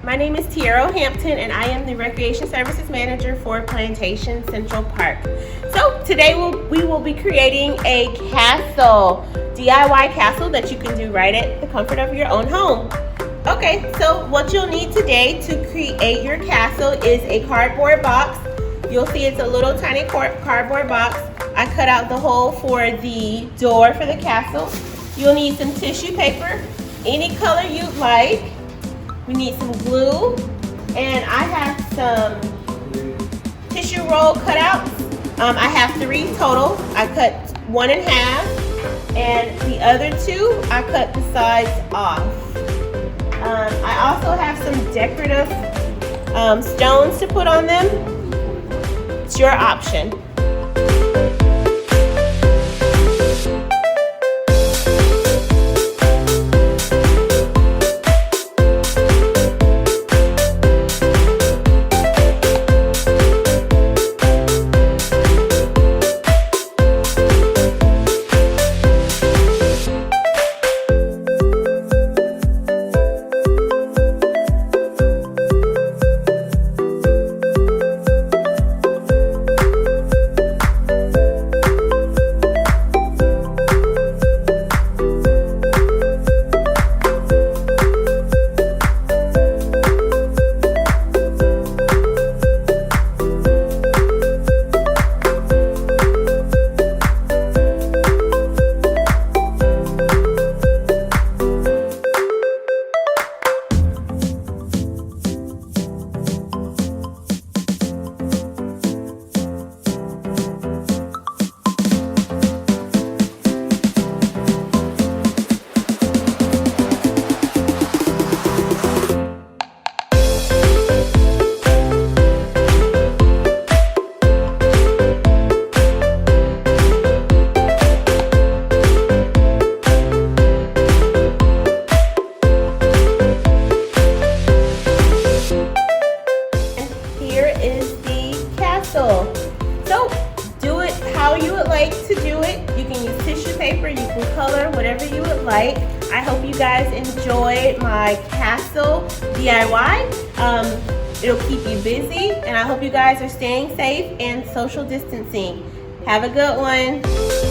My name is Tierro Hampton and I am the Recreation Services Manager for Plantation Central Park. So today we will be creating a castle, DIY castle that you can do right at the comfort of your own home. Okay, so what you'll need today to create your castle is a cardboard box. You'll see it's a little tiny cardboard box. I cut out the hole for the door for the castle. You'll need some tissue paper, any color you'd like. We need some glue, and I have some tissue roll cutouts. I have 3 total. I cut 1 in half, and the other 2, I cut the sides off. I also have some decorative stones to put on them. It's your option. So do it how you would like to do it. You can use tissue paper, you can color, whatever you would like. I hope you guys enjoyed my castle DIY. It'll keep you busy, and I hope you guys are staying safe and social distancing. Have a good one.